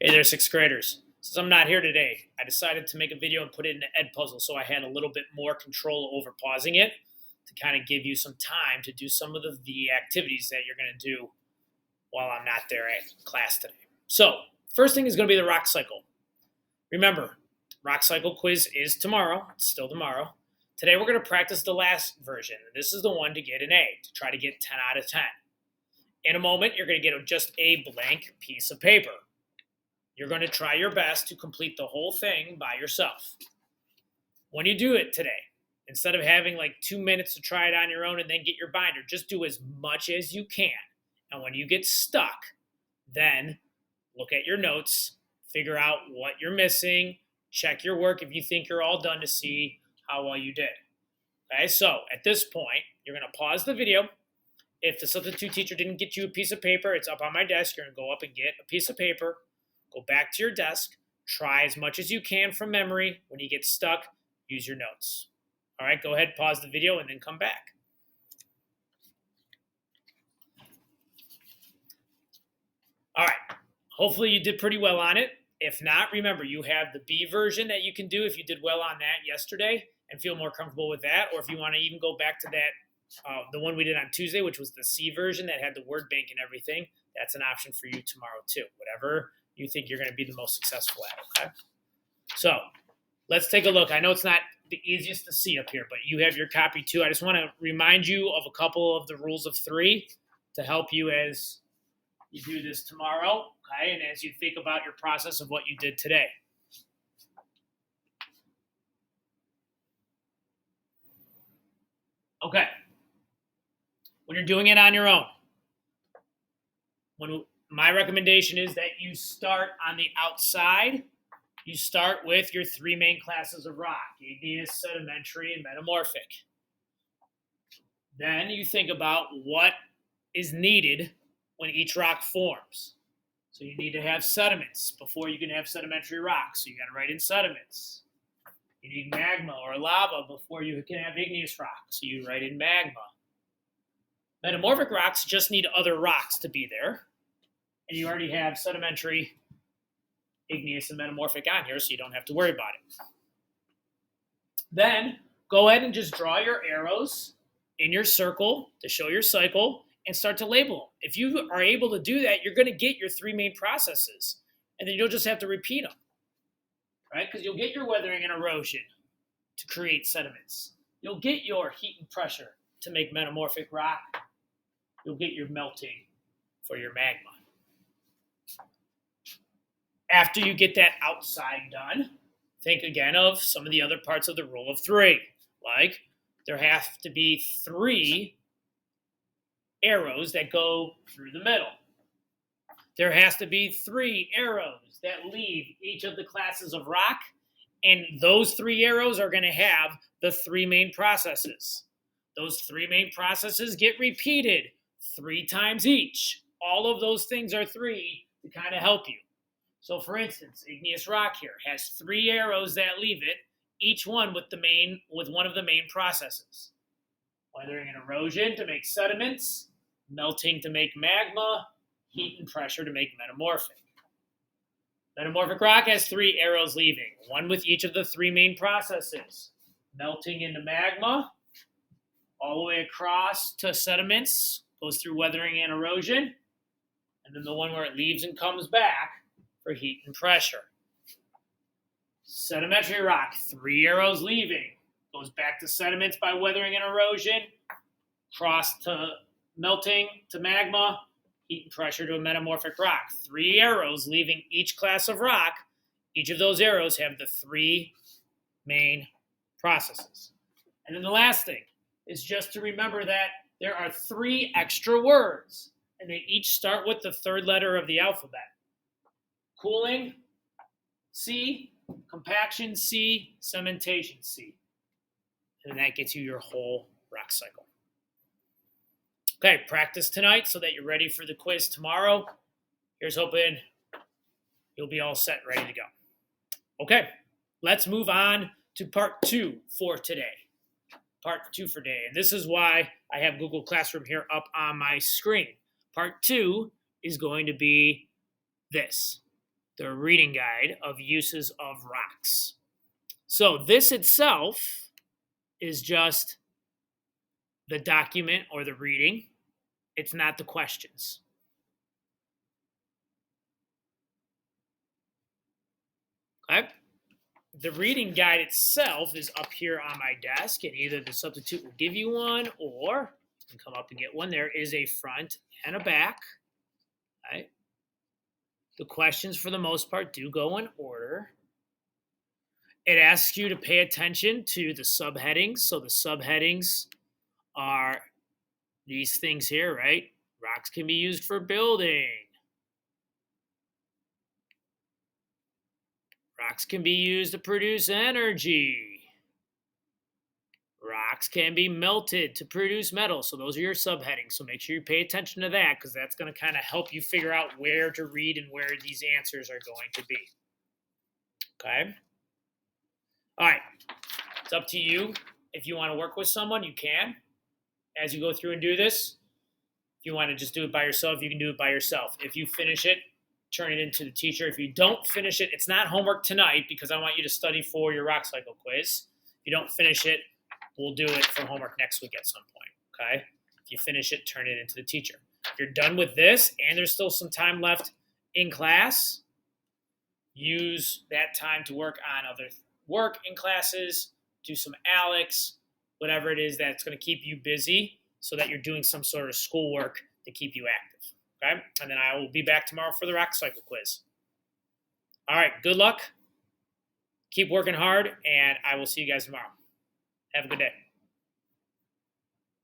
Hey there, sixth graders. Since I'm not here today, I decided to make a video and put it in an Ed puzzle so I had a little bit more control over pausing it to kind of give you some time to do some of the activities that you're going to do while I'm not there at class today. So, first thing is going to be the rock cycle. Remember, rock cycle quiz is tomorrow. It's still tomorrow. Today we're going to practice the last version. This is the one to get an A, to try to get 10 out of 10. In a moment, you're going to get just a blank piece of paper. You're going to try your best to complete the whole thing by yourself. When you do it today, instead of having like 2 minutes to try it on your own and then get your binder, just do as much as you can. And when you get stuck, then look at your notes, figure out what you're missing, check your work if you think you're all done to see how well you did. Okay, so at this point, you're going to pause the video. If the substitute teacher didn't get you a piece of paper, it's up on my desk. You're going to go up and get a piece of paper. Go back to your desk, try as much as you can from memory. When you get stuck, use your notes. All right, go ahead, pause the video, and then come back. All right, hopefully you did pretty well on it. If not, remember, you have the B version that you can do if you did well on that yesterday and feel more comfortable with that, or if you want to even go back to that, the one we did on Tuesday, which was the C version that had the word bank and everything, that's an option for you tomorrow too. Whatever you think you're going to be the most successful at, okay? So let's take a look. I know it's not the easiest to see up here, but you have your copy too. I just want to remind you of a couple of the rules of three to help you as you do this tomorrow, okay? And as you think about your process of what you did today. Okay. When you're doing it on your own, my recommendation is that you start on the outside. You start with your three main classes of rock: igneous, sedimentary, and metamorphic. Then you think about what is needed when each rock forms. So you need to have sediments before you can have sedimentary rocks. So you got to write in sediments. You need magma or lava before you can have igneous rocks. So you write in magma. Metamorphic rocks just need other rocks to be there. And you already have sedimentary, igneous, and metamorphic on here, so you don't have to worry about it. Then go ahead and just draw your arrows in your circle to show your cycle and start to label them. If you are able to do that, you're going to get your three main processes, and then you'll just have to repeat them, right? Because you'll get your weathering and erosion to create sediments. You'll get your heat and pressure to make metamorphic rock. You'll get your melting for your magma. After you get that outside done, think again of some of the other parts of the rule of three. Like there have to be 3 arrows that go through the middle. There has to be 3 arrows that leave each of the classes of rock, and those 3 arrows are going to have the 3 main processes. Those 3 main processes get repeated 3 times each. All of those things are 3 to kind of help you. So for instance, igneous rock here has 3 arrows that leave it, each one with one of the main processes. Weathering and erosion to make sediments, melting to make magma, heat and pressure to make metamorphic. Metamorphic rock has 3 arrows leaving, one with each of the 3 main processes. Melting into magma, all the way across to sediments, goes through weathering and erosion, and then the one where it leaves and comes back for heat and pressure. Sedimentary rock, 3 arrows leaving, goes back to sediments by weathering and erosion, cross to melting to magma, heat and pressure to a metamorphic rock. 3 arrows leaving each class of rock. Each of those arrows have the 3 main processes. And then the last thing is just to remember that there are 3 extra words, and they each start with the 3rd letter of the alphabet. Cooling, C. Compaction, C. Cementation, C. And that gets you your whole rock cycle. Okay, practice tonight so that you're ready for the quiz tomorrow. Here's hoping you'll be all set, ready to go. Okay, let's move on to part 2 for today. Part 2 for today. And this is why I have Google Classroom here up on my screen. Part 2 is going to be this. the reading guide of uses of rocks. So this itself is just the document or the reading. It's not the questions. Okay? The reading guide itself is up here on my desk, and either the substitute will give you one or you can come up and get one. There is a front and a back. Right? The questions, for the most part, do go in order. It asks you to pay attention to the subheadings. So the subheadings are these things here, right? Rocks can be used for building. Rocks can be used to produce energy. Rocks can be melted to produce metal. So those are your subheadings. So make sure you pay attention to that because that's going to kind of help you figure out where to read and where these answers are going to be. Okay? All right. It's up to you. If you want to work with someone, you can. As you go through and do this, if you want to just do it by yourself, you can do it by yourself. If you finish it, turn it into the teacher. If you don't finish it, it's not homework tonight because I want you to study for your rock cycle quiz. If you don't finish it, we'll do it for homework next week at some point, okay? If you finish it, turn it into the teacher. If you're done with this and there's still some time left in class, use that time to work on other work in classes, do some Alex, whatever it is that's going to keep you busy so that you're doing some sort of schoolwork to keep you active, okay? And then I will be back tomorrow for the rock cycle quiz. All right, good luck. Keep working hard, and I will see you guys tomorrow. Have a good day.